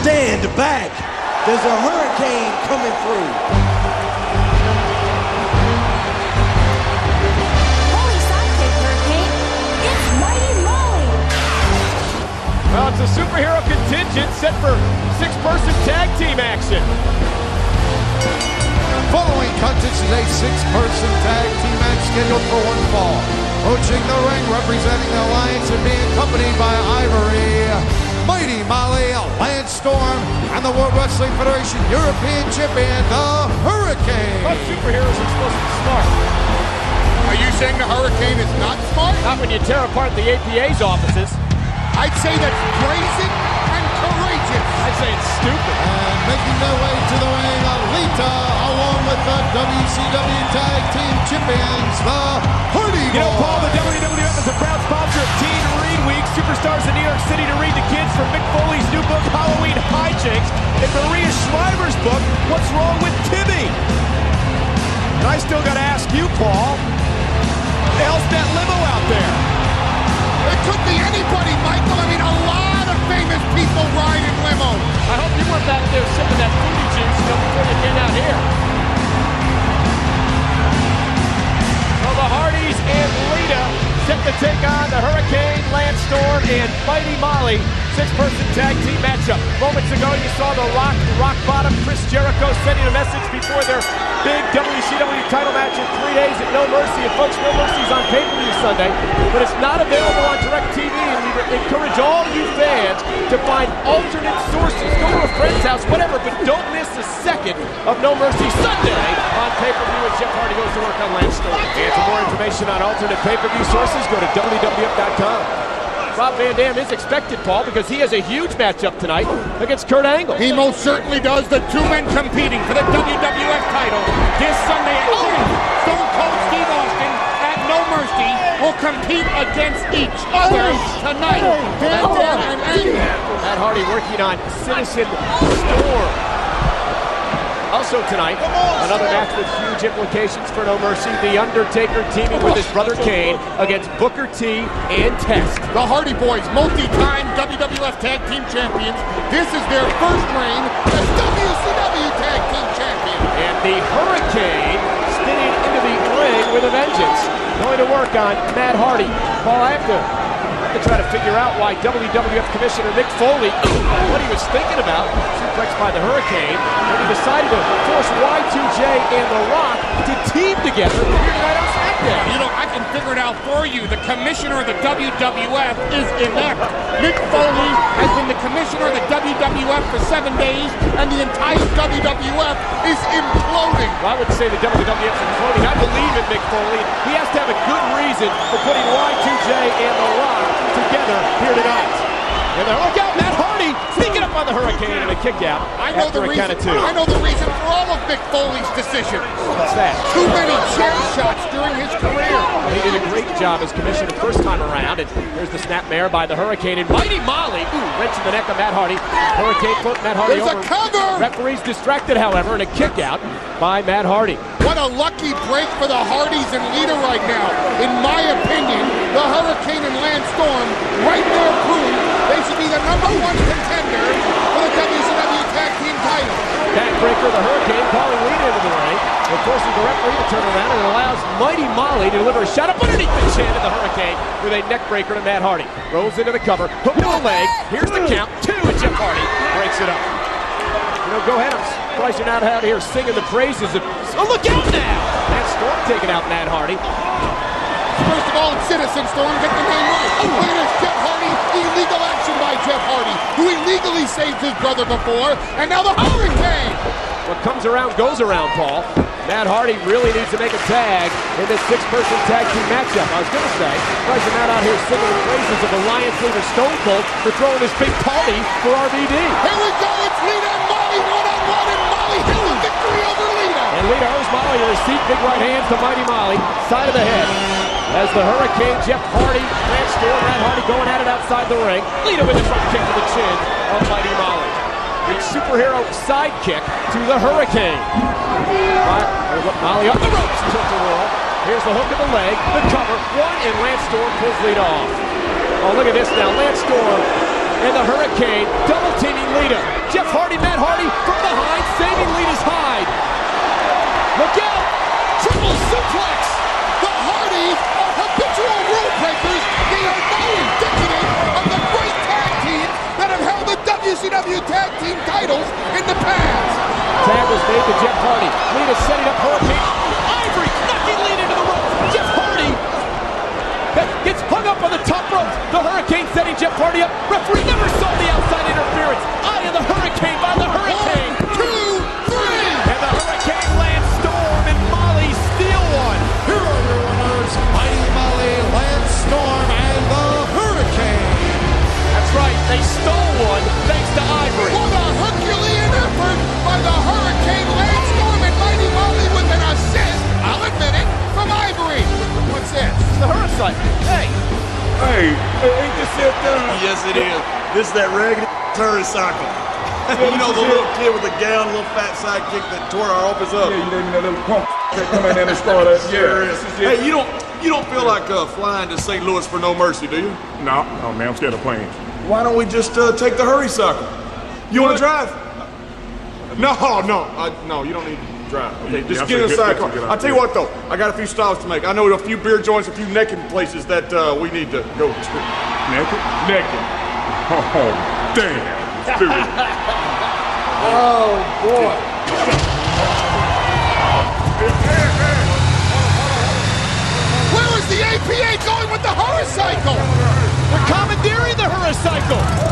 Stand back. There's a hurricane coming through. Holy sidekick hurricane. It's Mighty Molly. Well, it's a superhero contingent set for six-person tag team action. Following contest is a six-person tag team match scheduled for one fall. Approaching the ring, representing the Alliance and being accompanied by Ivory, Mighty Molly, Lance Storm, and the World Wrestling Federation European Champion, the Hurricane. But superheroes are supposed to be smart. Are you saying the Hurricane is not smart? Not when you tear apart the APA's offices. I'd say that's brazen and courageous. I'd say it's stupid. And making their way to the ring, Alita, along with the WCW Tag Team Champions, the Hardy Boys. You know, Paul, the WWF is a proud sponsor of Teen Read Week. Superstars in New York City to read to kids from Mick Foley's new book, Halloween Hijinks, and Maria Shriver's book, What's Wrong with Timmy? And I still got to ask you, Paul, what the hell's that limo out there? It could be anybody, Michael. I mean, a lot of famous people ride in limos. I hope you weren't back there sipping that fruity juice, before you get out here. Well, the Hardys and Lita set to take on the Hurricane, Lance Storm, and Mighty Molly. Six-person tag team matchup. Moments ago, you saw the Rock Bottom Chris Jericho sending a message before their big WCW title match in 3 days at No Mercy. And folks, No Mercy's on pay-per-view Sunday, but it's not available on DirecTV, and we encourage all you fans to find alternate sources. Go to a friend's house, whatever, but don't miss a second of No Mercy Sunday on pay-per-view as Jeff Hardy goes to work on Lance Storm. And for more information on alternate pay-per-view sources, go to WWF.com. Rob Van Dam is expected, Paul, because he has a huge matchup tonight against Kurt Angle. He most certainly does. The two men competing for the WWF title this Sunday at 3. Stone Cold Steve Austin at No Mercy will compete against each other tonight. Van Dam and Angle. Matt Hardy working on Citizen Storm. Also tonight, another match with huge implications for No Mercy. The Undertaker teaming with his brother Kane against Booker T and Test. The Hardy Boys, multi-time WWF Tag Team Champions. This is their first reign as WCW Tag Team Champions. And the Hurricane spinning into the ring with a vengeance. Going to work on Matt Hardy. Paul, I have to try to figure out why WWF Commissioner Mick Foley, what he was thinking about, suplexed by the Hurricane, when he decided to force Y2J and The Rock to team together here tonight on SmackDown. You know, I can figure it out for you. The commissioner of the WWF is inept. Mick Foley has been the commissioner of the WWF for 7 days, and the entire WWF is imploding. Well, I wouldn't say the WWF is imploding. I believe in Mick Foley. He has to have a good reason for putting Y2J and The Rock together here tonight. And there, look out, Matt Hardy sneaking up on the Hurricane and a kick out after a count of 2. I know the reason for all of Mick Foley's decisions. What's that? Too many chair shots during his career. He did a great job as commissioner first time around. And here's the snapmare by the Hurricane. And Mighty Molly, wrench in the neck of Matt Hardy. Hurricane put Matt Hardy There's over. a cover! Referee's distracted, however, and a kick out by Matt Hardy. What a lucky break for the Hardys and Lita right now. In my opinion, the Hurricane and Lance Storm right there prove they should be the #1 contender for the WCW Tag Team title. Backbreaker, the Hurricane calling Lita into the ring. It forces the referee to turn around and allows Mighty Molly to deliver a shot up underneath the chin of the Hurricane with a neck breaker to Matt Hardy. Rolls into the cover, hook to the leg. Here's the count, 2, and Jeff Hardy breaks it up. You know, go ahead, I'm surprised you're not out here singing the praises of... Oh, look out now! Lance Storm taking out Matt Hardy. First of all, it's Citizen Storm, get the name right. Look at this, Jeff Hardy, illegal action by Jeff Hardy, who illegally saved his brother before, and now the Hurricane! What comes around goes around, Paul. Matt Hardy really needs to make a tag in this six-person tag team matchup. I was going to say, surprised you're not out here singing the praises of Alliance leader Stone Cold for throwing this big party for RVD. Here we go, it's Lita and Molly, one-on-one, and Molly has a victory over Lita! And Lita owes Molly a receipt, big right hands to Mighty Molly, side of the head. As the Hurricane, Jeff Hardy, Lance Storm, Matt Hardy going at it outside the ring. Lita with a front kick to the chin of Mighty Molly. The superhero sidekick to the Hurricane. Molly up the ropes, tilt-a-whirl. Here's the hook of the leg, the cover, 1, and Lance Storm pulls Lita off. Oh, look at this now, Lance Storm and the Hurricane double teaming Lita. Jeff WCW Tag Team titles in the past. Tag was made to Jeff Hardy. Lita setting up Hurricane. Ivory knocking Lita into the ropes. Jeff Hardy gets hung up on the top rope. The Hurricane setting Jeff Hardy up. Referee never saw the outside interference. Eye of the Hurricane by the Hurricane. 1, 2, 3. And the Hurricane lands Storm, and Molly steal one. Here are your winners, Mighty Molly, Lance Storm, and the Hurricane. That's right, they stole one thanks to Ivory. What a Herculean effort by the Hurricane, Lance Storm, and Mighty Molly with an assist, I'll admit it, from Ivory. What's this? The Hurricane. Hey. Hey, ain't this it? Yes, it is. This is that raggedy hurricane. You know the little kid with the gown, little fat sidekick that tore our office up. Yeah, you know that little punk that come in there and start that. Sure Yeah, is. this is it. Hey, you don't feel like flying to St. Louis for No Mercy, do you? No, man, I'm scared of planes. Why don't we just take the hurricane? You want to drive? No, you don't need to drive. Okay, just Yeah, get in the that's a sidecar. good I'll tell you what, though. I got a few stops to make. I know a few beer joints, a few naked places that we need to go to. Naked? Naked. Oh, damn. Stupid. Oh, boy. Where is the APA going with the Hurricane? They're commandeering the Hurricane.